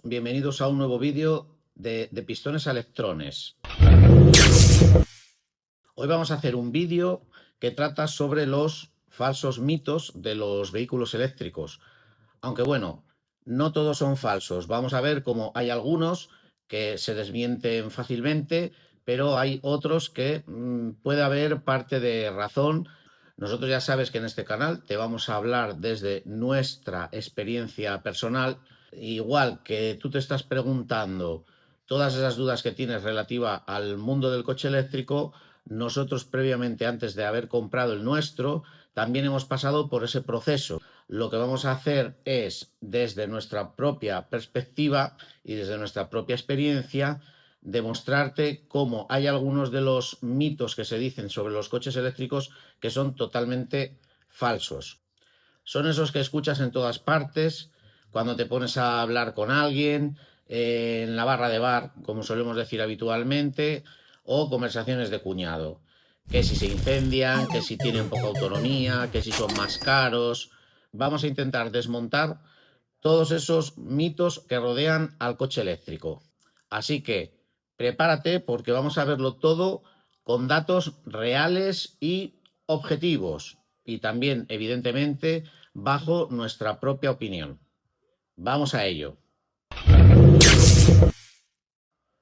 bienvenidos a un nuevo vídeo de pistones a electrones. Hoy vamos a hacer un vídeo que trata sobre los falsos mitos de los vehículos eléctricos. Aunque bueno, no todos son falsos. Vamos a ver cómo hay algunos que se desmienten fácilmente, pero hay otros que puede haber parte de razón. Nosotros ya sabes que en este canal te vamos a hablar desde nuestra experiencia personal. Igual que tú te estás preguntando todas esas dudas que tienes relativa al mundo del coche eléctrico, nosotros previamente, antes de haber comprado el nuestro, también hemos pasado por ese proceso. Lo que vamos a hacer es, desde nuestra propia perspectiva y desde nuestra propia experiencia, demostrarte cómo hay algunos de los mitos que se dicen sobre los coches eléctricos que son totalmente falsos. Son esos que escuchas en todas partes, cuando te pones a hablar con alguien, en la barra de bar, como solemos decir habitualmente, o conversaciones de cuñado. Que si se incendian, que si tienen poca autonomía, que si son más caros. Vamos a intentar desmontar todos esos mitos que rodean al coche eléctrico. Así que prepárate porque vamos a verlo todo con datos reales y objetivos y también, evidentemente, bajo nuestra propia opinión. Vamos a ello.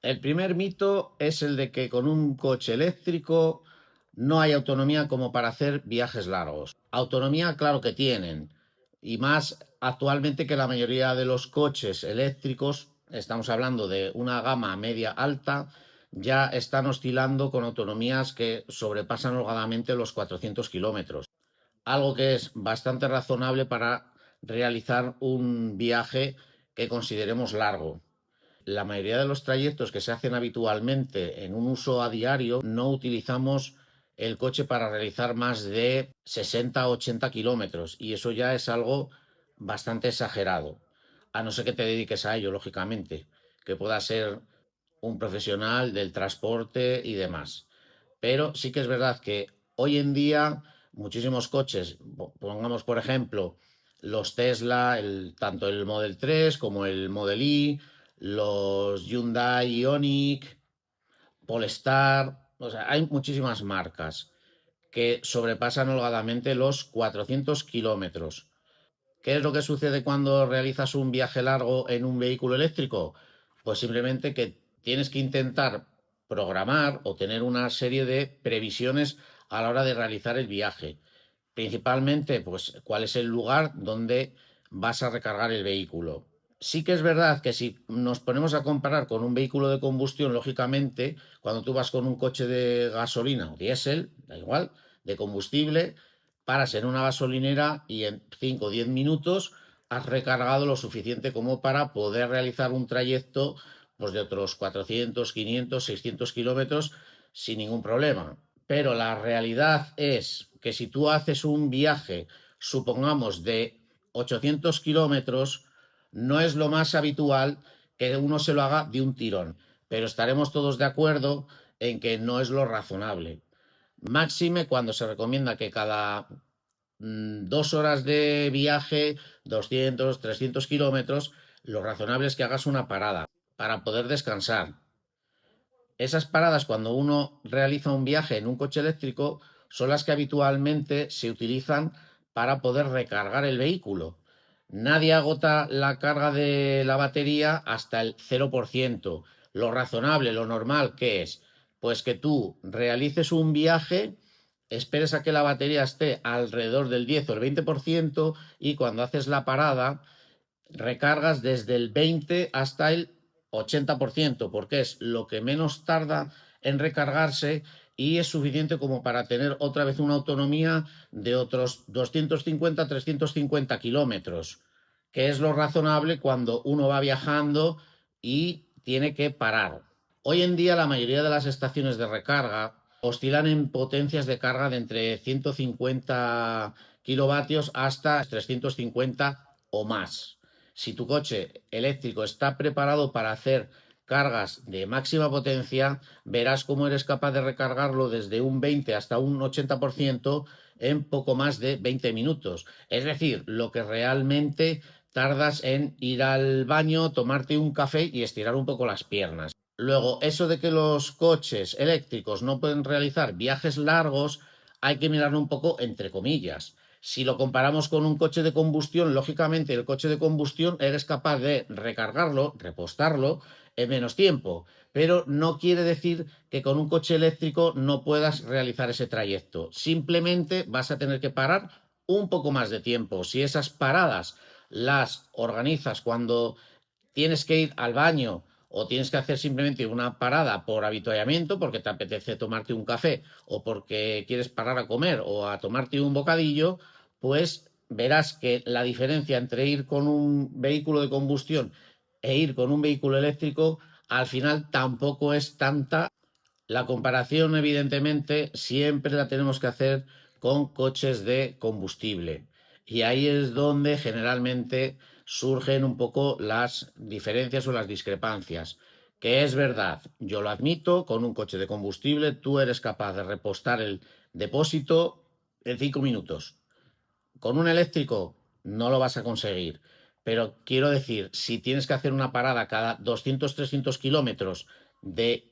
El primer mito es el de que con un coche eléctrico no hay autonomía como para hacer viajes largos. Autonomía, claro que tienen, y más actualmente que la mayoría de los coches eléctricos, estamos hablando de una gama media alta, ya están oscilando con autonomías que sobrepasan holgadamente los 400 kilómetros. Algo que es bastante razonable para realizar un viaje que consideremos largo. La mayoría de los trayectos que se hacen habitualmente en un uso a diario no utilizamos el coche para realizar más de 60 o 80 kilómetros y eso ya es algo bastante exagerado, a no ser que te dediques a ello, lógicamente, que pueda ser un profesional del transporte y demás. Pero sí que es verdad que hoy en día muchísimos coches, pongamos por ejemplo los Tesla, tanto el Model 3 como el Model Y, los Hyundai Ioniq, Polestar, o sea, hay muchísimas marcas que sobrepasan holgadamente los 400 kilómetros. ¿Qué es lo que sucede cuando realizas un viaje largo en un vehículo eléctrico? Pues simplemente que tienes que intentar programar o tener una serie de previsiones a la hora de realizar el viaje. Principalmente, pues, cuál es el lugar donde vas a recargar el vehículo. Sí que es verdad que si nos ponemos a comparar con un vehículo de combustión, lógicamente, cuando tú vas con un coche de gasolina o diésel, da igual, de combustible, paras en una gasolinera y en 5 o 10 minutos has recargado lo suficiente como para poder realizar un trayecto pues, de otros 400, 500, 600 kilómetros sin ningún problema. Pero la realidad es que si tú haces un viaje, supongamos, de 800 kilómetros, no es lo más habitual que uno se lo haga de un tirón. Pero estaremos todos de acuerdo en que no es lo razonable. Máxime cuando se recomienda que cada 2 horas de viaje, 200, 300 kilómetros, lo razonable es que hagas una parada para poder descansar. Esas paradas cuando uno realiza un viaje en un coche eléctrico son las que habitualmente se utilizan para poder recargar el vehículo. Nadie agota la carga de la batería hasta el 0%. Lo razonable, lo normal, ¿qué es? Pues que tú realices un viaje, esperes a que la batería esté alrededor del 10 o el 20% y cuando haces la parada recargas desde el 20 hasta el 80%, porque es lo que menos tarda en recargarse y es suficiente como para tener otra vez una autonomía de otros 250-350 kilómetros, que es lo razonable cuando uno va viajando y tiene que parar. Hoy en día la mayoría de las estaciones de recarga oscilan en potencias de carga de entre 150 kilovatios hasta 350 o más. Si tu coche eléctrico está preparado para hacer cargas de máxima potencia, verás cómo eres capaz de recargarlo desde un 20 hasta un 80% en poco más de 20 minutos. Es decir, lo que realmente tardas en ir al baño, tomarte un café y estirar un poco las piernas. Luego, eso de que los coches eléctricos no pueden realizar viajes largos, hay que mirarlo un poco entre comillas. Si lo comparamos con un coche de combustión, lógicamente el coche de combustión eres capaz de recargarlo, repostarlo en menos tiempo, pero no quiere decir que con un coche eléctrico no puedas realizar ese trayecto. Simplemente vas a tener que parar un poco más de tiempo. Si esas paradas las organizas cuando tienes que ir al baño o tienes que hacer simplemente una parada por habituallamiento, porque te apetece tomarte un café o porque quieres parar a comer o a tomarte un bocadillo, pues verás que la diferencia entre ir con un vehículo de combustión e ir con un vehículo eléctrico al final tampoco es tanta. La comparación, evidentemente, siempre la tenemos que hacer con coches de combustible. Y ahí es donde generalmente surgen un poco las diferencias o las discrepancias. Que es verdad, yo lo admito, con un coche de combustible tú eres capaz de repostar el depósito en 5 minutos. Con un eléctrico no lo vas a conseguir. Pero quiero decir, si tienes que hacer una parada cada 200-300 kilómetros de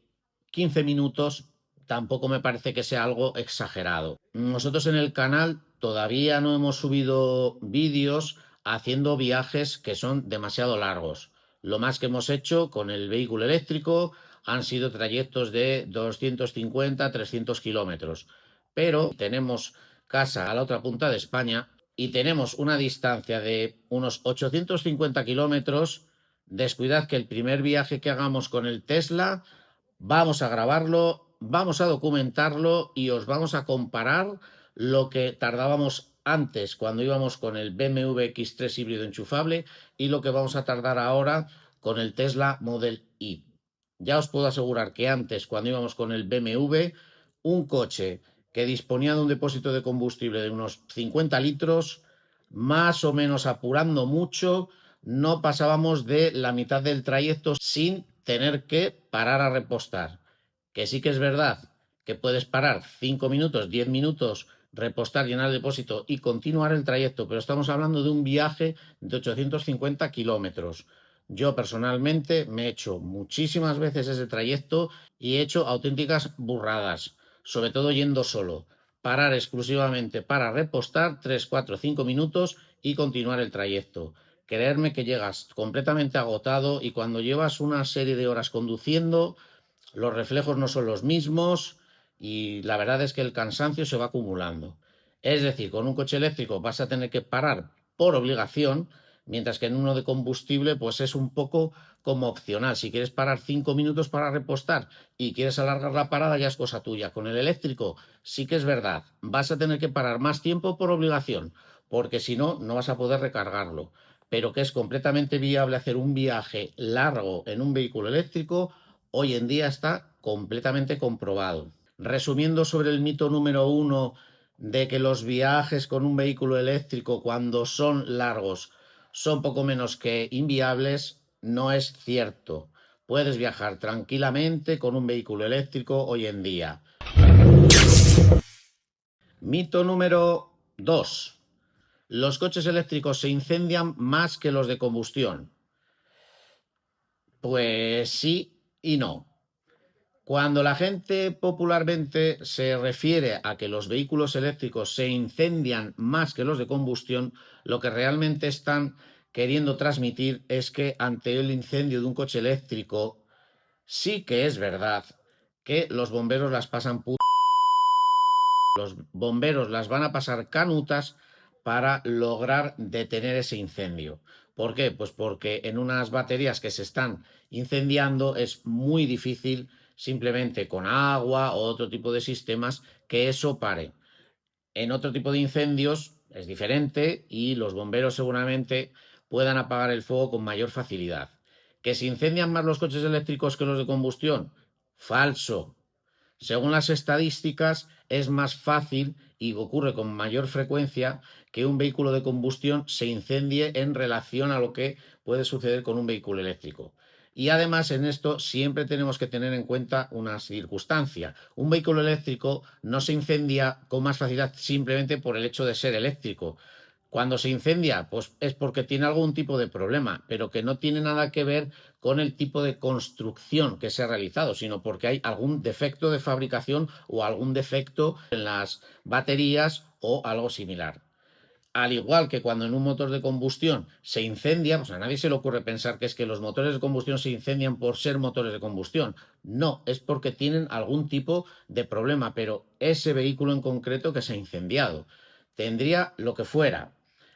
15 minutos, tampoco me parece que sea algo exagerado. Nosotros en el canal todavía no hemos subido vídeos haciendo viajes que son demasiado largos. Lo más que hemos hecho con el vehículo eléctrico han sido trayectos de 250-300 kilómetros. Pero tenemos casa a la otra punta de España y tenemos una distancia de unos 850 kilómetros. Descuidad que el primer viaje que hagamos con el Tesla vamos a grabarlo, vamos a documentarlo y os vamos a comparar lo que tardábamos antes cuando íbamos con el BMW X3 híbrido enchufable y lo que vamos a tardar ahora con el Tesla Model Y. Ya os puedo asegurar que antes, cuando íbamos con el BMW, un coche que disponía de un depósito de combustible de unos 50 litros, más o menos apurando mucho, no pasábamos de la mitad del trayecto sin tener que parar a repostar. Que sí que es verdad que puedes parar 5 minutos, 10 minutos, repostar, llenar el depósito y continuar el trayecto, pero estamos hablando de un viaje de 850 kilómetros. Yo personalmente me he hecho muchísimas veces ese trayecto y he hecho auténticas burradas, sobre todo yendo solo. Parar exclusivamente para repostar 3, 4, 5 minutos y continuar el trayecto. Creerme que llegas completamente agotado y cuando llevas una serie de horas conduciendo, los reflejos no son los mismos y la verdad es que el cansancio se va acumulando. Es decir, con un coche eléctrico vas a tener que parar por obligación, mientras que en uno de combustible pues es un poco como opcional. Si quieres parar 5 minutos para repostar y quieres alargar la parada ya es cosa tuya. Con el eléctrico sí que es verdad, vas a tener que parar más tiempo por obligación, porque si no, no vas a poder recargarlo. Pero que es completamente viable hacer un viaje largo en un vehículo eléctrico, hoy en día está completamente comprobado. Resumiendo sobre el mito número 1 de que los viajes con un vehículo eléctrico cuando son largos son poco menos que inviables, no es cierto. Puedes viajar tranquilamente con un vehículo eléctrico hoy en día. Mito número 2. Los coches eléctricos se incendian más que los de combustión. Pues sí y no. Cuando la gente popularmente se refiere a que los vehículos eléctricos se incendian más que los de combustión, lo que realmente están queriendo transmitir es que ante el incendio de un coche eléctrico sí que es verdad que los bomberos las pasan los bomberos las van a pasar canutas para lograr detener ese incendio. ¿Por qué? Pues porque en unas baterías que se están incendiando es muy difícil simplemente con agua o otro tipo de sistemas que eso pare. En otro tipo de incendios es diferente y los bomberos seguramente puedan apagar el fuego con mayor facilidad. ¿Que se incendian más los coches eléctricos que los de combustión? Falso. Según las estadísticas, es más fácil y ocurre con mayor frecuencia que un vehículo de combustión se incendie en relación a lo que puede suceder con un vehículo eléctrico. Y además en esto siempre tenemos que tener en cuenta una circunstancia. Un vehículo eléctrico no se incendia con más facilidad simplemente por el hecho de ser eléctrico. Cuando se incendia, pues es porque tiene algún tipo de problema, pero que no tiene nada que ver con el tipo de construcción que se ha realizado, sino porque hay algún defecto de fabricación o algún defecto en las baterías o algo similar. Al igual que cuando en un motor de combustión se incendia, pues a nadie se le ocurre pensar que es que los motores de combustión se incendian por ser motores de combustión. No, es porque tienen algún tipo de problema, pero ese vehículo en concreto que se ha incendiado tendría lo que fuera.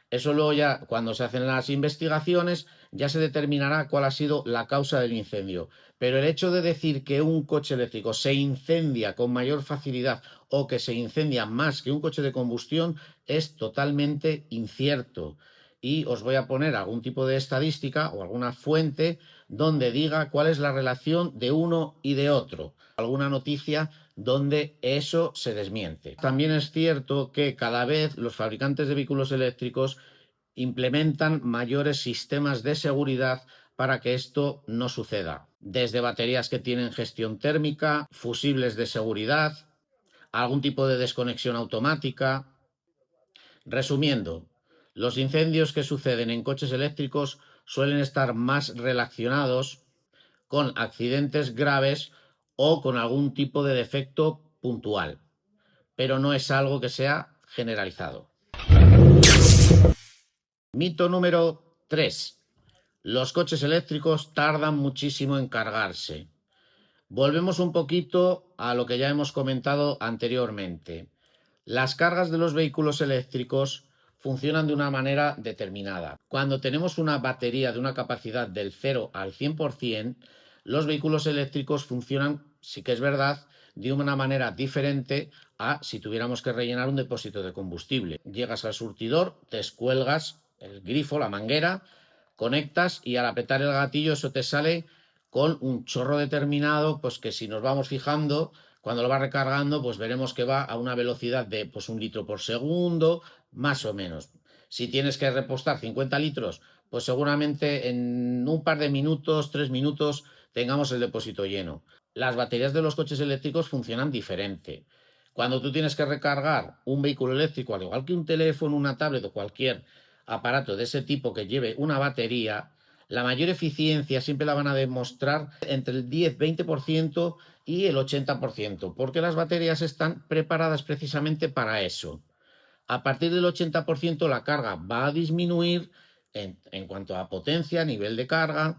Eso luego ya, cuando se hacen las investigaciones, ya se determinará cuál ha sido la causa del incendio. Pero el hecho de decir que un coche eléctrico se incendia con mayor facilidad o que se incendia más que un coche de combustión es totalmente incierto. Y os voy a poner algún tipo de estadística o alguna fuente donde diga cuál es la relación de uno y de otro. Alguna noticia donde eso se desmiente. También es cierto que cada vez los fabricantes de vehículos eléctricos implementan mayores sistemas de seguridad para que esto no suceda. Desde baterías que tienen gestión térmica, fusibles de seguridad, algún tipo de desconexión automática. Resumiendo, los incendios que suceden en coches eléctricos suelen estar más relacionados con accidentes graves o con algún tipo de defecto puntual, pero no es algo que sea generalizado. Mito número 3. Los coches eléctricos tardan muchísimo en cargarse. Volvemos un poquito a lo que ya hemos comentado anteriormente. Las cargas de los vehículos eléctricos funcionan de una manera determinada. Cuando tenemos una batería de una capacidad del 0 al 100%, los vehículos eléctricos funcionan, sí que es verdad, de una manera diferente a si tuviéramos que rellenar un depósito de combustible. Llegas al surtidor, descuelgas el grifo, la manguera, conectas y al apretar el gatillo eso te sale con un chorro determinado, pues que si nos vamos fijando, cuando lo va recargando, pues veremos que va a una velocidad de pues 1 litro por segundo, más o menos. Si tienes que repostar 50 litros, pues seguramente en un par de minutos, 3 minutos, tengamos el depósito lleno. Las baterías de los coches eléctricos funcionan diferente. Cuando tú tienes que recargar un vehículo eléctrico, al igual que un teléfono, una tablet o cualquier aparato de ese tipo que lleve una batería, la mayor eficiencia siempre la van a demostrar entre el 10-20% y el 80%, porque las baterías están preparadas precisamente para eso. A partir del 80% la carga va a disminuir en cuanto a potencia, nivel de carga,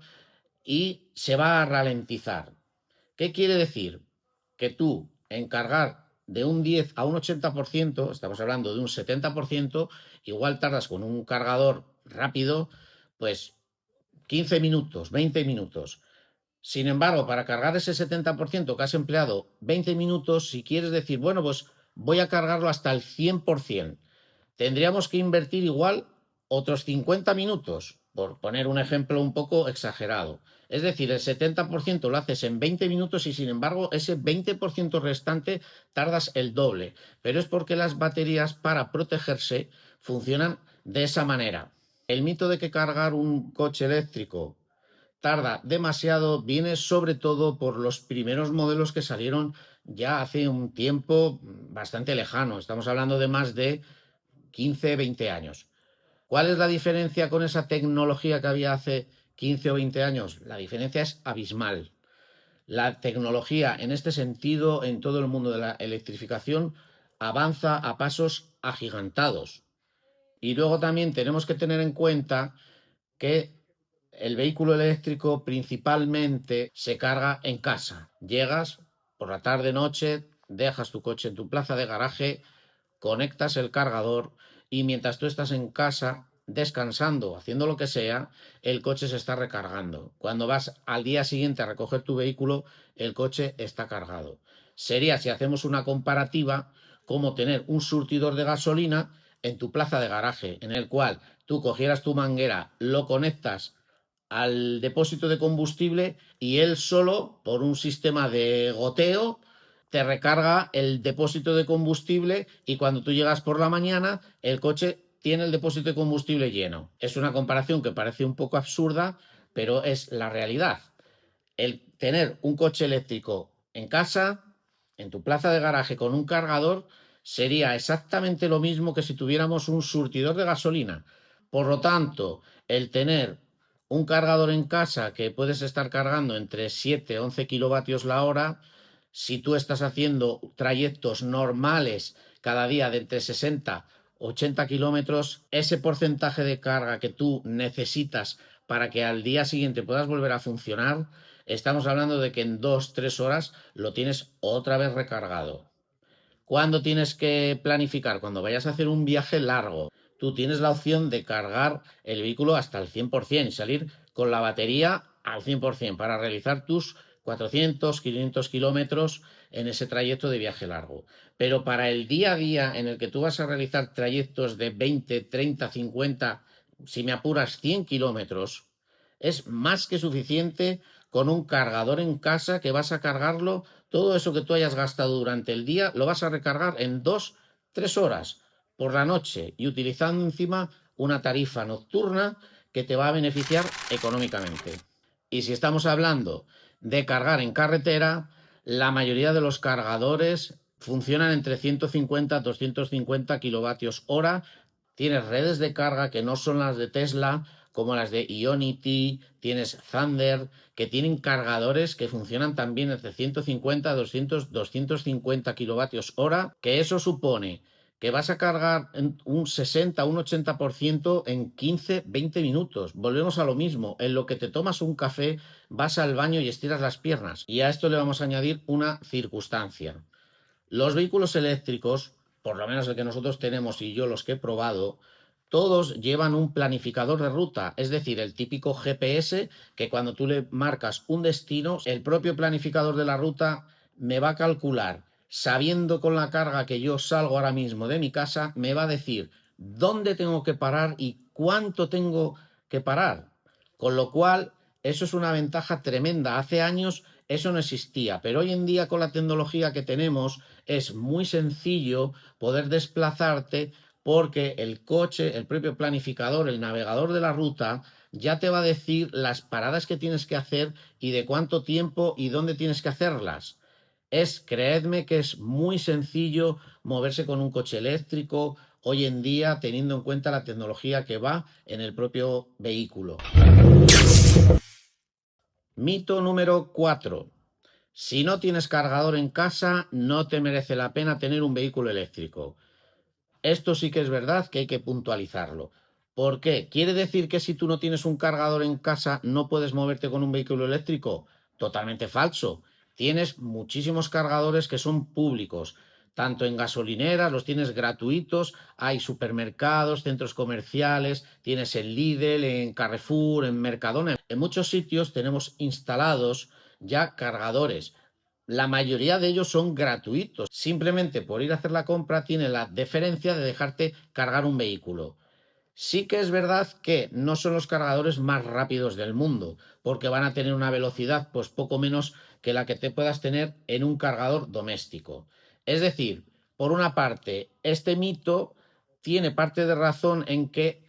y se va a ralentizar. ¿Qué quiere decir? Que tú en cargar de un 10 a un 80%, estamos hablando de un 70%, igual tardas con un cargador rápido, pues 15 minutos, 20 minutos. Sin embargo, para cargar ese 70% que has empleado 20 minutos, si quieres decir, bueno, pues voy a cargarlo hasta el 100%, tendríamos que invertir igual otros 50 minutos, por poner un ejemplo un poco exagerado. Es decir, el 70% lo haces en 20 minutos y sin embargo ese 20% restante tardas el doble. Pero es porque las baterías para protegerse funcionan de esa manera. El mito de que cargar un coche eléctrico tarda demasiado viene sobre todo por los primeros modelos que salieron ya hace un tiempo bastante lejano. Estamos hablando de más de 15, 20 años. ¿Cuál es la diferencia con esa tecnología que había hace 15 o 20 años? La diferencia es abismal. La tecnología en este sentido, en todo el mundo de la electrificación, avanza a pasos agigantados. Y luego también tenemos que tener en cuenta que el vehículo eléctrico principalmente se carga en casa. Llegas por la tarde, noche, dejas tu coche en tu plaza de garaje, conectas el cargador y mientras tú estás en casa descansando, haciendo lo que sea, el coche se está recargando. Cuando vas al día siguiente a recoger tu vehículo, el coche está cargado. Sería, si hacemos una comparativa, como tener un surtidor de gasolina en tu plaza de garaje, en el cual tú cogieras tu manguera, lo conectas al depósito de combustible y él solo, por un sistema de goteo, te recarga el depósito de combustible y cuando tú llegas por la mañana, el coche tiene el depósito de combustible lleno. Es una comparación que parece un poco absurda, pero es la realidad. El tener un coche eléctrico en casa, en tu plaza de garaje con un cargador, sería exactamente lo mismo que si tuviéramos un surtidor de gasolina. Por lo tanto, el tener un cargador en casa que puedes estar cargando entre 7 11 kilovatios la hora, si tú estás haciendo trayectos normales cada día de entre 60 80 kilómetros, ese porcentaje de carga que tú necesitas para que al día siguiente puedas volver a funcionar, estamos hablando de que en 2 3 horas lo tienes otra vez recargado. ¿Cuándo tienes que planificar? Cuando vayas a hacer un viaje largo. Tú tienes la opción de cargar el vehículo hasta el 100% y salir con la batería al 100% para realizar tus 400, 500 kilómetros en ese trayecto de viaje largo. Pero para el día a día en el que tú vas a realizar trayectos de 20, 30, 50, si me apuras 100 kilómetros, es más que suficiente con un cargador en casa que vas a cargarlo. Todo eso que tú hayas gastado durante el día lo vas a recargar en 2 3 horas por la noche y utilizando encima una tarifa nocturna que te va a beneficiar económicamente. Y si estamos hablando de cargar en carretera, la mayoría de los cargadores funcionan entre 150 250 kilovatios hora. Tienes redes de carga que no son las de Tesla, como las de Ionity, tienes Thunder, que tienen cargadores que funcionan también entre 150, 200, 250 kilovatios hora, que eso supone que vas a cargar un 60, un 80% en 15, 20 minutos. Volvemos a lo mismo, en lo que te tomas un café, vas al baño y estiras las piernas. Y a esto le vamos a añadir una circunstancia. Los vehículos eléctricos, por lo menos el que nosotros tenemos y yo los que he probado, todos llevan un planificador de ruta, es decir, el típico GPS que cuando tú le marcas un destino, el propio planificador de la ruta me va a calcular, sabiendo con la carga que yo salgo ahora mismo de mi casa, me va a decir dónde tengo que parar y cuánto tengo que parar. Con lo cual, eso es una ventaja tremenda. Hace años eso no existía, pero hoy en día con la tecnología que tenemos es muy sencillo poder desplazarte porque el coche, el propio planificador, el navegador de la ruta, ya te va a decir las paradas que tienes que hacer y de cuánto tiempo y dónde tienes que hacerlas. Creedme que es muy sencillo moverse con un coche eléctrico hoy en día teniendo en cuenta la tecnología que va en el propio vehículo. Mito número 4. Si no tienes cargador en casa, no te merece la pena tener un vehículo eléctrico. Esto sí que es verdad que hay que puntualizarlo. ¿Por qué? ¿Quiere decir que si tú no tienes un cargador en casa no puedes moverte con un vehículo eléctrico? Totalmente falso. Tienes muchísimos cargadores que son públicos, tanto en gasolineras, los tienes gratuitos, hay supermercados, centros comerciales, tienes en Lidl, en Carrefour, en Mercadona. En muchos sitios tenemos instalados ya cargadores. La mayoría de ellos son gratuitos. Simplemente por ir a hacer la compra tiene la deferencia de dejarte cargar un vehículo. Sí que es verdad que no son los cargadores más rápidos del mundo, porque van a tener una velocidad pues poco menos que la que te puedas tener en un cargador doméstico. Es decir, por una parte, este mito tiene parte de razón en que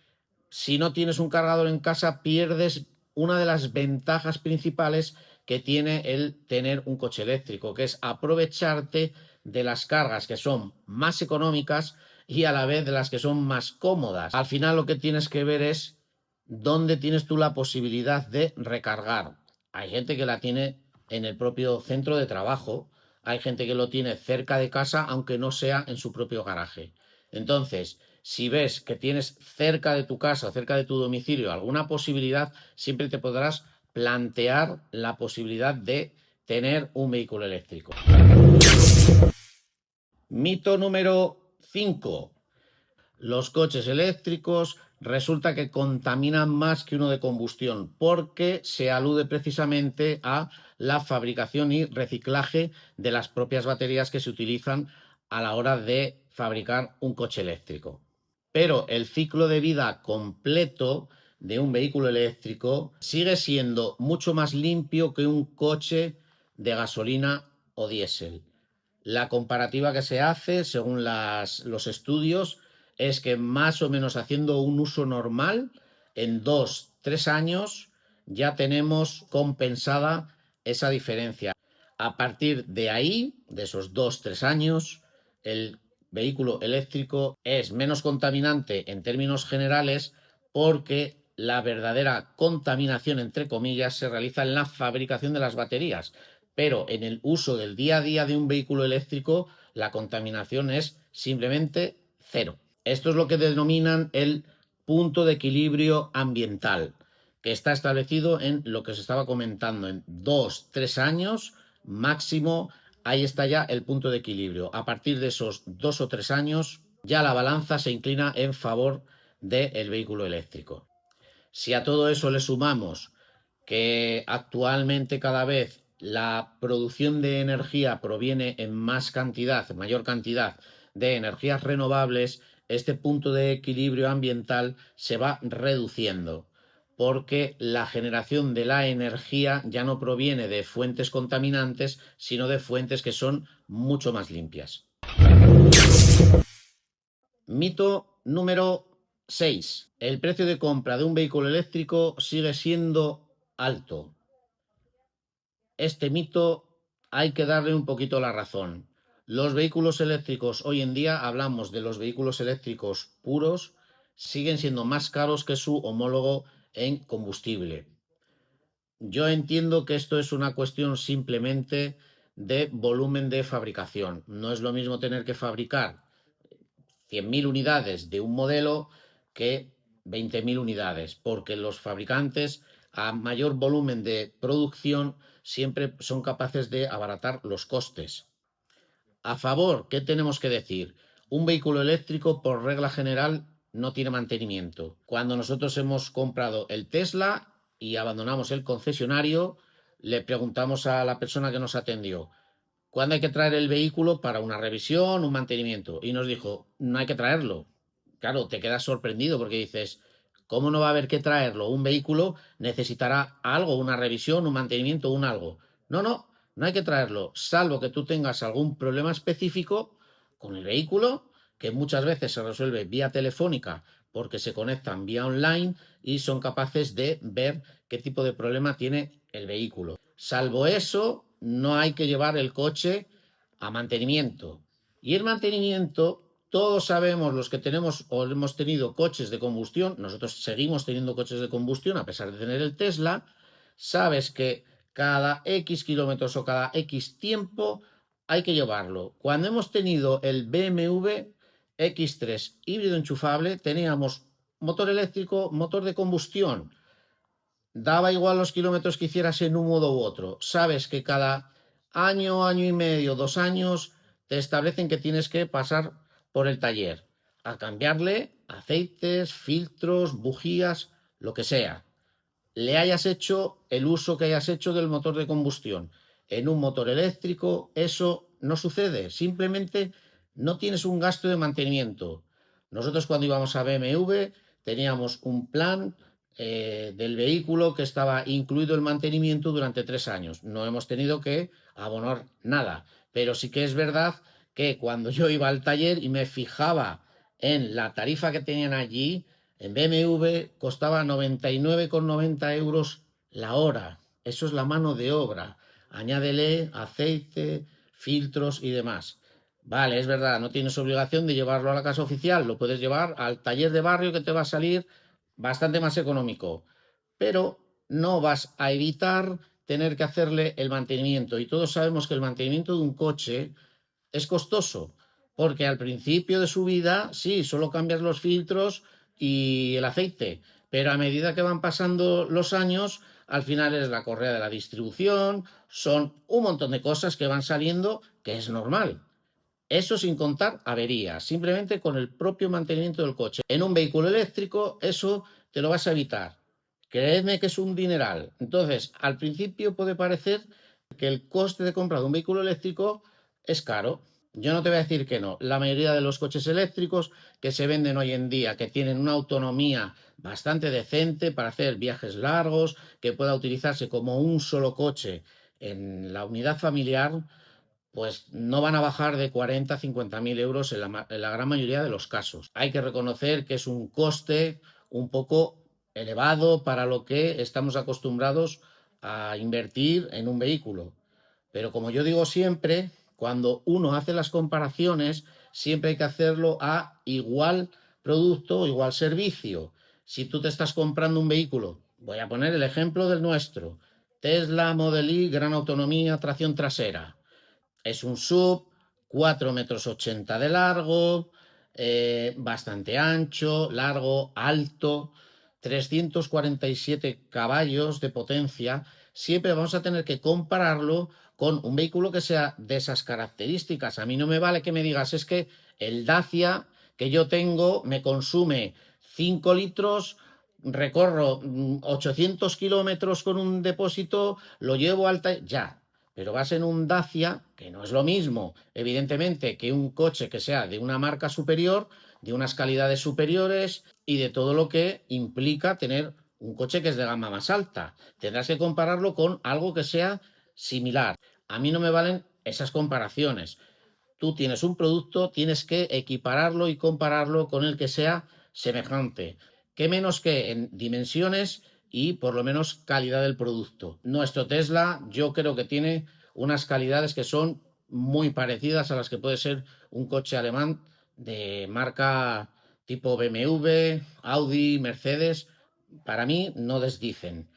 si no tienes un cargador en casa pierdes una de las ventajas principales que tiene el tener un coche eléctrico, que es aprovecharte de las cargas que son más económicas y a la vez de las que son más cómodas. Al final lo que tienes que ver es dónde tienes tú la posibilidad de recargar. Hay gente que la tiene en el propio centro de trabajo, hay gente que lo tiene cerca de casa, aunque no sea en su propio garaje. Entonces, si ves que tienes cerca de tu casa o cerca de tu domicilio alguna posibilidad, siempre te podrás plantear la posibilidad de tener un vehículo eléctrico. Mito número 5. Los coches eléctricos resulta que contaminan más que uno de combustión porque se alude precisamente a la fabricación y reciclaje de las propias baterías que se utilizan a la hora de fabricar un coche eléctrico. Pero el ciclo de vida completo de un vehículo eléctrico sigue siendo mucho más limpio que un coche de gasolina o diésel. La comparativa que se hace, según los estudios, es que más o menos haciendo un uso normal, en 2 3 años ya tenemos compensada esa diferencia. A partir de ahí, de esos 2 3 años, el vehículo eléctrico es menos contaminante en términos generales porque la verdadera contaminación, entre comillas, se realiza en la fabricación de las baterías, pero en el uso del día a día de un vehículo eléctrico la contaminación es simplemente cero. Esto es lo que denominan el punto de equilibrio ambiental, que está establecido en lo que se estaba comentando, en 2-3 años máximo. Ahí está ya el punto de equilibrio. A partir de esos 2 o 3 años, ya la balanza se inclina en favor del vehículo eléctrico. Si a todo eso le sumamos que actualmente cada vez la producción de energía proviene en más cantidad, mayor cantidad de energías renovables, este punto de equilibrio ambiental se va reduciendo porque la generación de la energía ya no proviene de fuentes contaminantes, sino de fuentes que son mucho más limpias. Mito número 6. El precio de compra de un vehículo eléctrico sigue siendo alto. Este mito hay que darle un poquito la razón. Los vehículos eléctricos, hoy en día hablamos de los vehículos eléctricos puros, siguen siendo más caros que su homólogo en combustible. Yo entiendo que esto es una cuestión simplemente de volumen de fabricación. No es lo mismo tener que fabricar 100.000 unidades de un modelo que 20.000 unidades, porque los fabricantes a mayor volumen de producción siempre son capaces de abaratar los costes. A favor, ¿qué tenemos que decir? Un vehículo eléctrico, por regla general, no tiene mantenimiento. Cuando nosotros hemos comprado el Tesla y abandonamos el concesionario, le preguntamos a la persona que nos atendió, ¿cuándo hay que traer el vehículo para una revisión, un mantenimiento? Y nos dijo, no hay que traerlo. Claro, te quedas sorprendido porque dices, ¿cómo no va a haber que traerlo? Un vehículo necesitará algo, una revisión, un mantenimiento, un algo. No, no, no hay que traerlo, salvo que tú tengas algún problema específico con el vehículo, que muchas veces se resuelve vía telefónica porque se conectan vía online y son capaces de ver qué tipo de problema tiene el vehículo. Salvo eso, no hay que llevar el coche a mantenimiento. Y el mantenimiento, todos sabemos, los que tenemos o hemos tenido coches de combustión, nosotros seguimos teniendo coches de combustión a pesar de tener el Tesla, sabes que cada X kilómetros o cada X tiempo hay que llevarlo. Cuando hemos tenido el BMW X3 híbrido enchufable, teníamos motor eléctrico, motor de combustión. Daba igual los kilómetros que hicieras en un modo u otro. Sabes que cada año, año y medio, 2 años, te establecen que tienes que pasar por el taller a cambiarle aceites, filtros, bujías, lo que sea. Le hayas hecho el uso que hayas hecho del motor de combustión. En un motor eléctrico eso no sucede. Simplemente no tienes un gasto de mantenimiento. Nosotros cuando íbamos a BMW teníamos un plan del vehículo que estaba incluido el mantenimiento durante 3 años. No hemos tenido que abonar nada, pero sí que es verdad que cuando yo iba al taller y me fijaba en la tarifa que tenían allí, en BMW costaba 99,90 euros la hora. Eso es la mano de obra. Añádele aceite, filtros y demás. Vale, es verdad, no tienes obligación de llevarlo a la casa oficial, lo puedes llevar al taller de barrio que te va a salir bastante más económico, pero no vas a evitar tener que hacerle el mantenimiento. Y todos sabemos que el mantenimiento de un coche es costoso, porque al principio de su vida, sí, solo cambias los filtros y el aceite, pero a medida que van pasando los años, al final es la correa de la distribución, son un montón de cosas que van saliendo que es normal. Eso sin contar averías, simplemente con el propio mantenimiento del coche. En un vehículo eléctrico eso te lo vas a evitar. Creedme que es un dineral. Entonces, al principio puede parecer que el coste de compra de un vehículo eléctrico es caro. Yo no te voy a decir que no. La mayoría de los coches eléctricos que se venden hoy en día, que tienen una autonomía bastante decente para hacer viajes largos, que pueda utilizarse como un solo coche en la unidad familiar, pues no van a bajar de 40 a 50 mil euros en la gran mayoría de los casos. Hay que reconocer que es un coste un poco elevado para lo que estamos acostumbrados a invertir en un vehículo. Pero como yo digo siempre, cuando uno hace las comparaciones, siempre hay que hacerlo a igual producto o igual servicio. Si tú te estás comprando un vehículo, voy a poner el ejemplo del nuestro, Tesla Model Y, gran autonomía, tracción trasera. Es un SUV, 4,80 m de largo, bastante ancho, largo, alto, 347 caballos de potencia. Siempre vamos a tener que compararlo con un vehículo que sea de esas características. A mí no me vale que me digas, es que el Dacia que yo tengo me consume 5 litros, recorro 800 kilómetros con un depósito, lo llevo alta, ya. Pero vas en un Dacia, que no es lo mismo, evidentemente, que un coche que sea de una marca superior, de unas calidades superiores y de todo lo que implica tener un coche que es de gama más alta. Tendrás que compararlo con algo que sea similar. A mí no me valen esas comparaciones. Tú tienes un producto, tienes que equipararlo y compararlo con el que sea semejante. ¿Qué menos que en dimensiones y por lo menos calidad del producto? Nuestro Tesla yo creo que tiene unas calidades que son muy parecidas a las que puede ser un coche alemán de marca tipo BMW, Audi, Mercedes. Para mí no desdicen.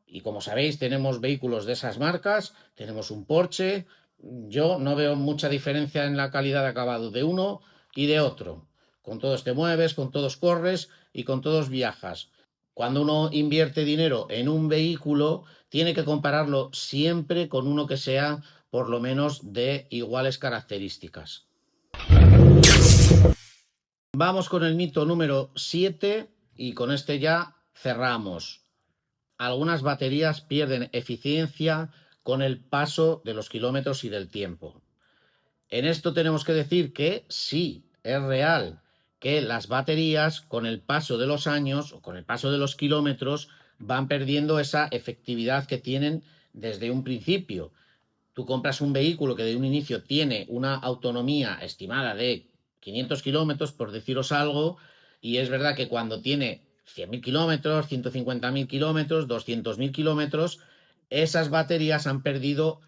Y como sabéis, tenemos vehículos de esas marcas, tenemos un Porsche. Yo no veo mucha diferencia en la calidad de acabado de uno y de otro. Con todos te mueves, con todos corres y con todos viajas. Cuando uno invierte dinero en un vehículo, tiene que compararlo siempre con uno que sea por lo menos de iguales características. Vamos con el mito número 7 y con este ya cerramos. Algunas baterías pierden eficiencia con el paso de los kilómetros y del tiempo. En esto tenemos que decir que sí, es real que las baterías con el paso de los años o con el paso de los kilómetros van perdiendo esa efectividad que tienen desde un principio. Tú compras un vehículo que de un inicio tiene una autonomía estimada de 500 kilómetros, por deciros algo, y es verdad que cuando tiene 100.000 kilómetros, 150.000 kilómetros, 200.000 kilómetros, esas baterías han perdido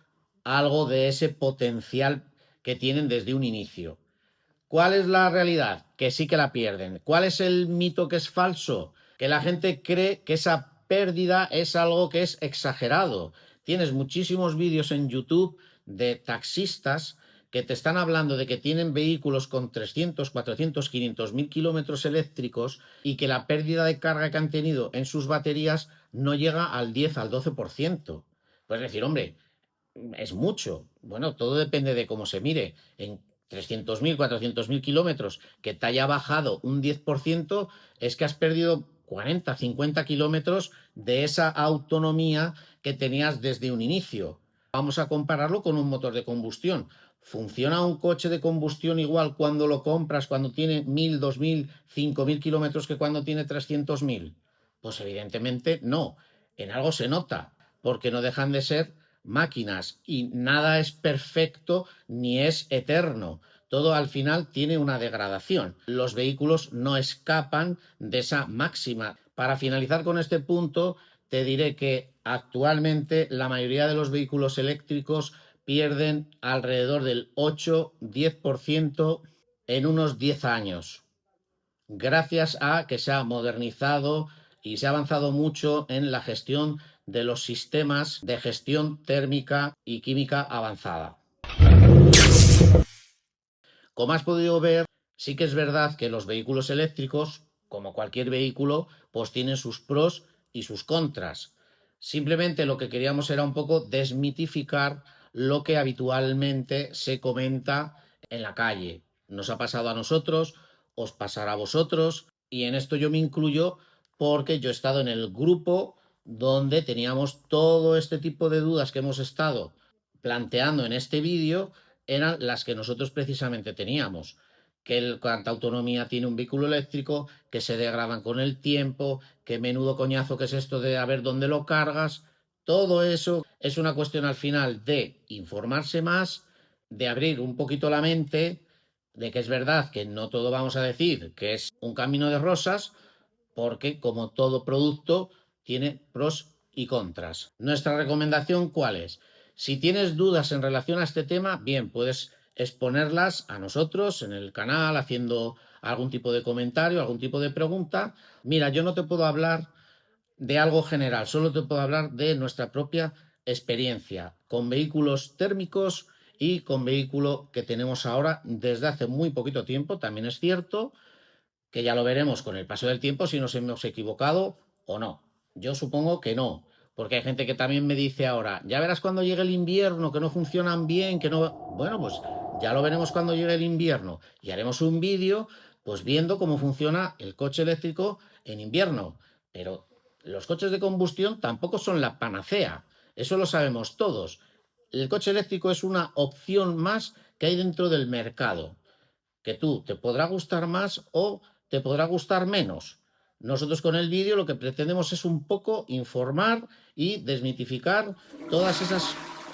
algo de ese potencial que tienen desde un inicio. ¿Cuál es la realidad? Que sí que la pierden. ¿Cuál es el mito que es falso? Que la gente cree que esa pérdida es algo que es exagerado. Tienes muchísimos vídeos en YouTube de taxistas que te están hablando de que tienen vehículos con 300, 400, 500.000 kilómetros eléctricos y que la pérdida de carga que han tenido en sus baterías no llega al 10, al 12%. Puedes decir, hombre, es mucho. Bueno, todo depende de cómo se mire. En 300.000, 400.000 kilómetros, que te haya bajado un 10%, es que has perdido 40, 50 kilómetros de esa autonomía que tenías desde un inicio. Vamos a compararlo con un motor de combustión. ¿Funciona un coche de combustión igual cuando lo compras, cuando tiene 1.000, 2.000, 5.000 kilómetros que cuando tiene 300.000? Pues evidentemente no. En algo se nota, porque no dejan de ser máquinas y nada es perfecto ni es eterno. Todo al final tiene una degradación. Los vehículos no escapan de esa máxima. Para finalizar con este punto, te diré que actualmente la mayoría de los vehículos eléctricos pierden alrededor del 8-10% en unos 10 años, gracias a que se ha modernizado y se ha avanzado mucho en la gestión de los sistemas de gestión térmica y química avanzada. Como has podido ver, sí que es verdad que los vehículos eléctricos, como cualquier vehículo, pues tienen sus pros y sus contras. Simplemente lo que queríamos era un poco desmitificar lo que habitualmente se comenta en la calle. Nos ha pasado a nosotros, os pasará a vosotros, y en esto yo me incluyo porque yo he estado en el grupo donde teníamos todo este tipo de dudas que hemos estado planteando en este vídeo, eran las que nosotros precisamente teníamos. Cuánta autonomía tiene un vehículo eléctrico, que se degradan con el tiempo, que menudo coñazo que es esto de a ver dónde lo cargas. Todo eso es una cuestión al final de informarse más, de abrir un poquito la mente, de que es verdad que no todo vamos a decir que es un camino de rosas, porque como todo producto tiene pros y contras. Nuestra recomendación, ¿cuál es? Si tienes dudas en relación a este tema, bien, puedes exponerlas a nosotros en el canal, haciendo algún tipo de comentario, algún tipo de pregunta. Mira, yo no te puedo hablar de algo general, solo te puedo hablar de nuestra propia experiencia con vehículos térmicos y con vehículo que tenemos ahora desde hace muy poquito tiempo. También es cierto que ya lo veremos con el paso del tiempo si nos hemos equivocado o no. Yo supongo que no, porque hay gente que también me dice ahora, ya verás cuando llegue el invierno, que no funcionan bien, que no... Bueno, pues ya lo veremos cuando llegue el invierno y haremos un vídeo pues viendo cómo funciona el coche eléctrico en invierno. Pero los coches de combustión tampoco son la panacea, eso lo sabemos todos. El coche eléctrico es una opción más que hay dentro del mercado, que tú te podrá gustar más o te podrá gustar menos. Nosotros con el vídeo lo que pretendemos es un poco informar y desmitificar todas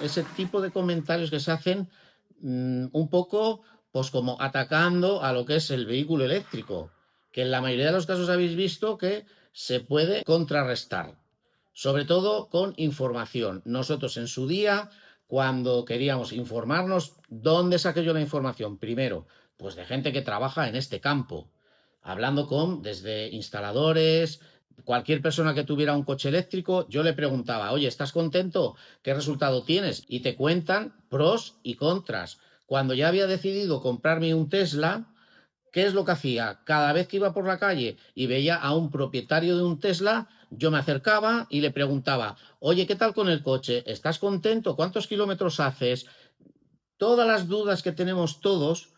ese tipo de comentarios que se hacen un poco pues como atacando a lo que es el vehículo eléctrico, que en la mayoría de los casos habéis visto que se puede contrarrestar, sobre todo con información. Nosotros en su día, cuando queríamos informarnos, ¿dónde saqué yo la información? Primero, pues de gente que trabaja en este campo, hablando con desde instaladores, cualquier persona que tuviera un coche eléctrico, yo le preguntaba, oye, ¿estás contento? ¿Qué resultado tienes? Y te cuentan pros y contras. Cuando ya había decidido comprarme un Tesla, ¿qué es lo que hacía? Cada vez que iba por la calle y veía a un propietario de un Tesla, yo me acercaba y le preguntaba, oye, ¿qué tal con el coche? ¿Estás contento? ¿Cuántos kilómetros haces? Todas las dudas que tenemos todos,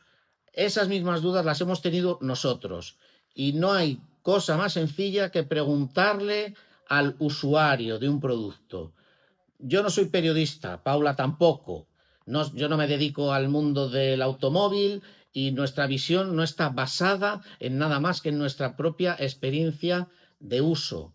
esas mismas dudas las hemos tenido nosotros. Y no hay cosa más sencilla que preguntarle al usuario de un producto. Yo no soy periodista, Paula tampoco. No, yo no me dedico al mundo del automóvil y nuestra visión no está basada en nada más que en nuestra propia experiencia de uso.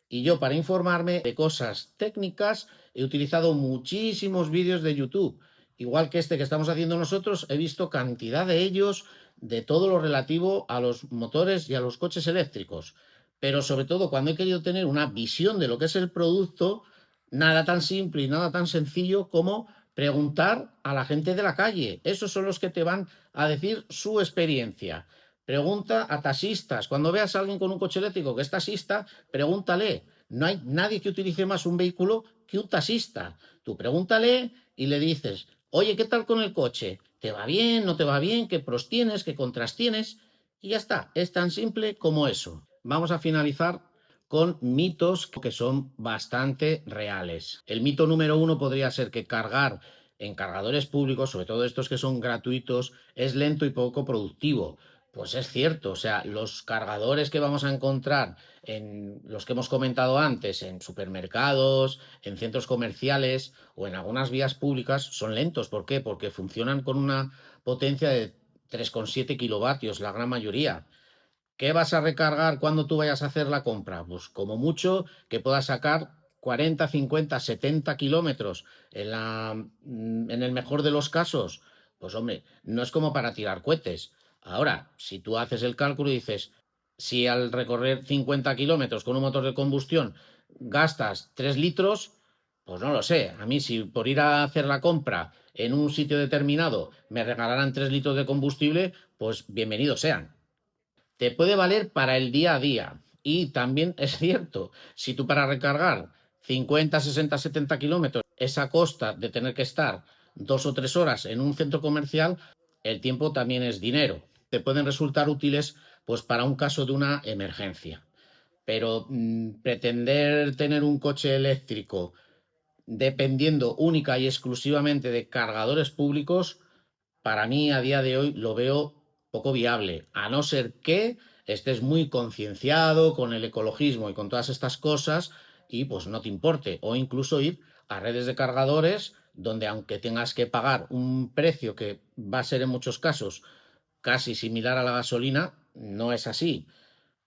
Y yo para informarme de cosas técnicas he utilizado muchísimos vídeos de YouTube. Igual que este que estamos haciendo nosotros, he visto cantidad de ellos de todo lo relativo a los motores y a los coches eléctricos. Pero sobre todo cuando he querido tener una visión de lo que es el producto, nada tan simple y nada tan sencillo como preguntar a la gente de la calle. Esos son los que te van a decir su experiencia. Pregunta a taxistas. Cuando veas a alguien con un coche eléctrico que es taxista, pregúntale. No hay nadie que utilice más un vehículo que un taxista. Tú pregúntale y le dices, oye, ¿qué tal con el coche? ¿Te va bien? ¿No te va bien? ¿Qué pros tienes? ¿Qué contras tienes? Y ya está. Es tan simple como eso. Vamos a finalizar con mitos que son bastante reales. El mito número uno podría ser que cargar en cargadores públicos, sobre todo estos que son gratuitos, es lento y poco productivo. Pues es cierto, o sea, los cargadores que vamos a encontrar en los que hemos comentado antes, en supermercados, en centros comerciales o en algunas vías públicas, son lentos. ¿Por qué? Porque funcionan con una potencia de 3,7 kilovatios, la gran mayoría. ¿Qué vas a recargar cuando tú vayas a hacer la compra? Pues como mucho que puedas sacar 40, 50, 70 kilómetros en el mejor de los casos. Pues hombre, no es como para tirar cohetes. Ahora, si tú haces el cálculo y dices, si al recorrer 50 kilómetros con un motor de combustión gastas 3 litros, pues no lo sé. A mí si por ir a hacer la compra en un sitio determinado me regalaran 3 litros de combustible, pues bienvenidos sean. Te puede valer para el día a día. Y también es cierto, si tú para recargar 50, 60, 70 kilómetros es a costa de tener que estar 2 o 3 horas en un centro comercial, el tiempo también es dinero. Te pueden resultar útiles pues para un caso de una emergencia. Pero pretender tener un coche eléctrico dependiendo única y exclusivamente de cargadores públicos, para mí a día de hoy lo veo poco viable, a no ser que estés muy concienciado con el ecologismo y con todas estas cosas y pues no te importe, o incluso ir a redes de cargadores donde aunque tengas que pagar un precio que va a ser en muchos casos casi similar a la gasolina, no es así,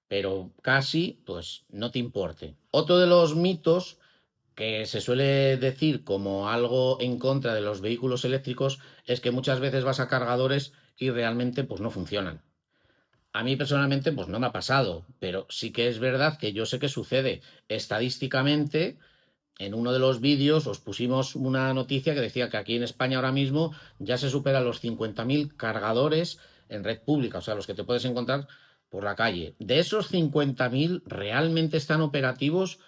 pero casi pues no te importe. Otro de los mitos que se suele decir como algo en contra de los vehículos eléctricos es que muchas veces vas a cargadores y realmente pues no funcionan. A mí personalmente pues no me ha pasado, pero sí que es verdad que yo sé que sucede. Estadísticamente en uno de los vídeos os pusimos una noticia que decía que aquí en España ahora mismo ya se superan los 50.000 cargadores en red pública, o sea, los que te puedes encontrar por la calle. De esos 50.000 realmente están operativos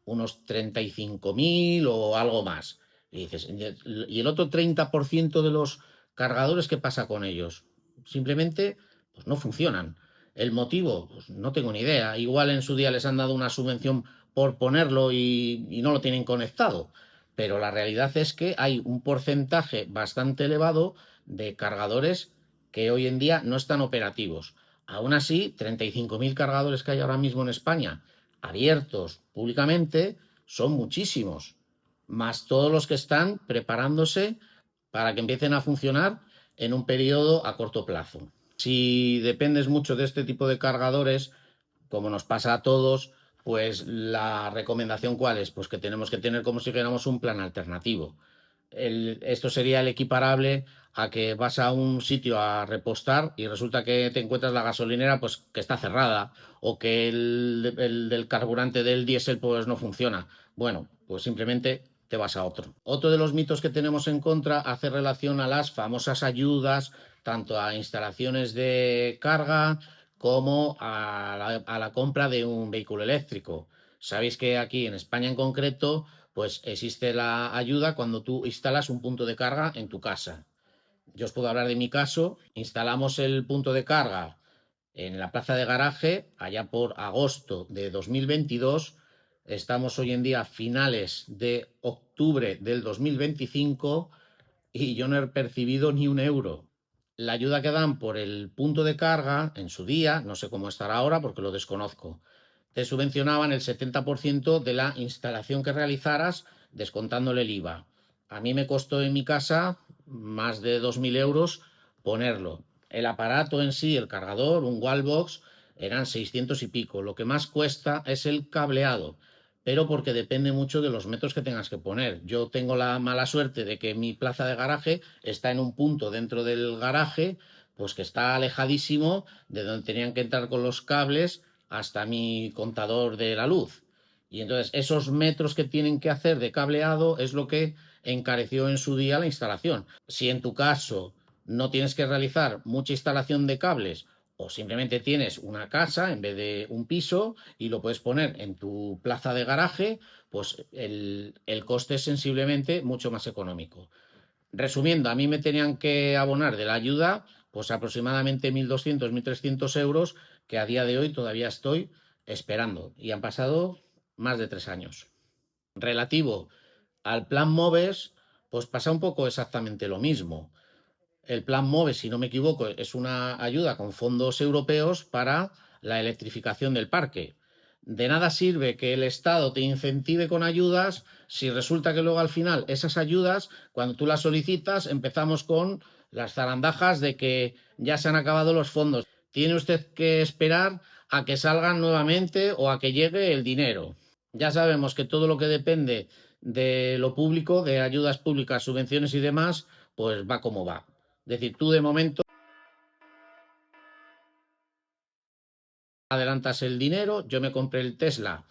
unos 35.000 o algo más. Y dices, ¿y el otro 30% de los cargadores qué pasa con ellos? Simplemente pues no funcionan. El motivo, pues no tengo ni idea. Igual en su día les han dado una subvención por ponerlo y no lo tienen conectado. Pero la realidad es que hay un porcentaje bastante elevado de cargadores que hoy en día no están operativos. Aún así, 35.000 cargadores que hay ahora mismo en España abiertos públicamente son muchísimos, más todos los que están preparándose para que empiecen a funcionar en un periodo a corto plazo. Si dependes mucho de este tipo de cargadores, como nos pasa a todos, pues la recomendación cuál es, pues que tenemos que tener como si fuéramos un plan alternativo. Esto sería el equiparable a que vas a un sitio a repostar y resulta que te encuentras la gasolinera pues que está cerrada o que el del carburante del diésel pues no funciona. Bueno, pues simplemente te vas a otro. Otro de los mitos que tenemos en contra hace relación a las famosas ayudas, tanto a instalaciones de carga como a la compra de un vehículo eléctrico. Sabéis que aquí en España en concreto pues existe la ayuda cuando tú instalas un punto de carga en tu casa. Yo os puedo hablar de mi caso. Instalamos el punto de carga en la plaza de garaje allá por agosto de 2022. Estamos hoy en día a finales de octubre del 2025 y yo no he percibido ni un euro. La ayuda que dan por el punto de carga en su día, no sé cómo estará ahora porque lo desconozco, te subvencionaban el 70% de la instalación que realizaras descontándole el IVA. A mí me costó en mi casa más de 2.000 euros ponerlo. El aparato en sí, el cargador, un wallbox, eran 600 y pico. Lo que más cuesta es el cableado, pero porque depende mucho de los metros que tengas que poner. Yo tengo la mala suerte de que mi plaza de garaje está en un punto dentro del garaje, pues que está alejadísimo de donde tenían que entrar con los cables hasta mi contador de la luz. Y entonces esos metros que tienen que hacer de cableado es lo que encareció en su día la instalación. Si en tu caso no tienes que realizar mucha instalación de cables o simplemente tienes una casa en vez de un piso y lo puedes poner en tu plaza de garaje, pues el coste es sensiblemente mucho más económico. Resumiendo, a mí me tenían que abonar de la ayuda pues aproximadamente 1.200, 1.300 euros que a día de hoy todavía estoy esperando y han pasado más de 3 años. Relativo al plan MOVES, pues pasa un poco exactamente lo mismo. El plan MOVES, si no me equivoco, es una ayuda con fondos europeos para la electrificación del parque. De nada sirve que el Estado te incentive con ayudas si resulta que luego al final esas ayudas, cuando tú las solicitas, empezamos con las zarandajas de que ya se han acabado los fondos. Tiene usted que esperar a que salgan nuevamente o a que llegue el dinero. Ya sabemos que todo lo que depende de lo público, de ayudas públicas, subvenciones y demás, pues va como va. Es decir, tú de momento adelantas el dinero, yo me compré el Tesla,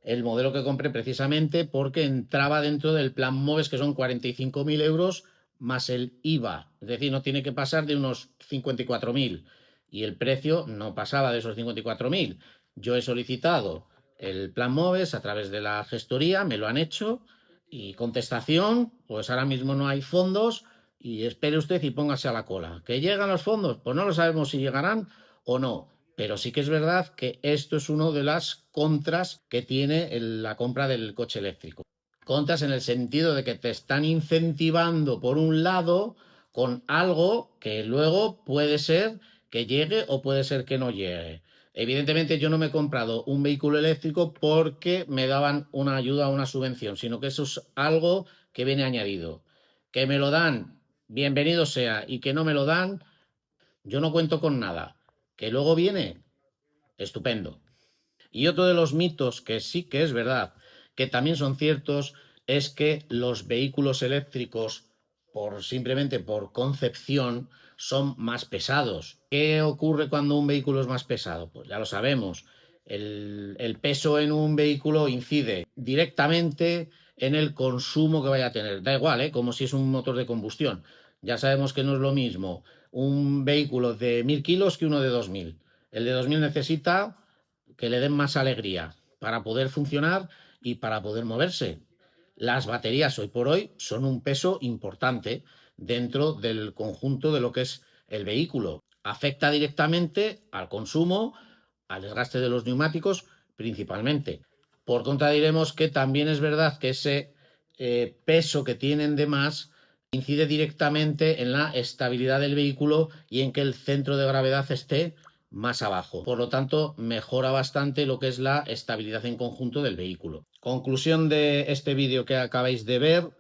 el modelo que compré precisamente porque entraba dentro del plan MOVES, que son 45.000 euros más el IVA, es decir, no tiene que pasar de unos 54.000 y el precio no pasaba de esos 54.000. Yo he solicitado el plan MOVES a través de la gestoría, me lo han hecho y contestación, pues ahora mismo no hay fondos y espere usted y póngase a la cola. ¿Que llegan los fondos? Pues no lo sabemos si llegarán o no. Pero sí que es verdad que esto es una de las contras que tiene la compra del coche eléctrico. Contras en el sentido de que te están incentivando por un lado con algo que luego puede ser que llegue o puede ser que no llegue. Evidentemente yo no me he comprado un vehículo eléctrico porque me daban una ayuda o una subvención, sino que eso es algo que viene añadido. Que me lo dan, bienvenido sea, y que no me lo dan, yo no cuento con nada. Que luego viene, estupendo. Y otro de los mitos que sí que es verdad, que también son ciertos, es que los vehículos eléctricos, simplemente por concepción, son más pesados. ¿Qué ocurre cuando un vehículo es más pesado? Pues ya lo sabemos. El peso en un vehículo incide directamente en el consumo que vaya a tener. Da igual, ¿eh? Como si es un motor de combustión. Ya sabemos que no es lo mismo un vehículo de 1000 kilos que uno de 2000. El de 2000 necesita que le den más alegría para poder funcionar y para poder moverse. Las baterías hoy por hoy son un peso importante dentro del conjunto de lo que es el vehículo. Afecta directamente al consumo, al desgaste de los neumáticos principalmente. Por contra diremos que también es verdad que ese peso que tienen de más incide directamente en la estabilidad del vehículo y en que el centro de gravedad esté más abajo. Por lo tanto, mejora bastante lo que es la estabilidad en conjunto del vehículo. Conclusión de este vídeo que acabáis de ver.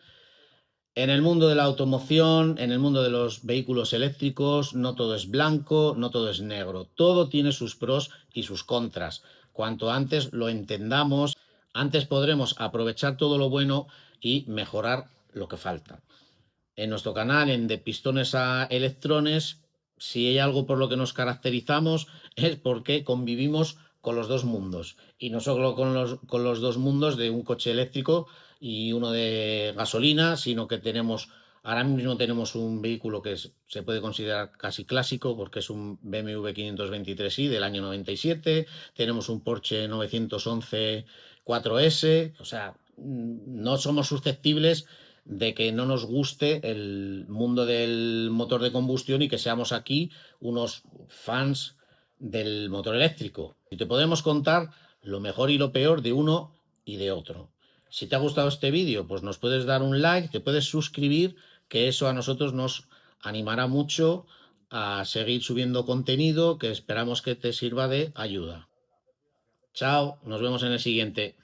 En el mundo de la automoción, en el mundo de los vehículos eléctricos, no todo es blanco, no todo es negro. Todo tiene sus pros y sus contras. Cuanto antes lo entendamos, antes podremos aprovechar todo lo bueno y mejorar lo que falta. En nuestro canal, en De Pistones a Electrones, si hay algo por lo que nos caracterizamos es porque convivimos con los dos mundos. Y no solo con los dos mundos de un coche eléctrico y uno de gasolina, sino que ahora mismo tenemos un vehículo que se puede considerar casi clásico porque es un BMW 523i del año 97, tenemos un Porsche 911 4S, o sea, no somos susceptibles de que no nos guste el mundo del motor de combustión y que seamos aquí unos fans del motor eléctrico. Y te podemos contar lo mejor y lo peor de uno y de otro. Si te ha gustado este vídeo, pues nos puedes dar un like, te puedes suscribir, que eso a nosotros nos animará mucho a seguir subiendo contenido que esperamos que te sirva de ayuda. Chao, nos vemos en el siguiente.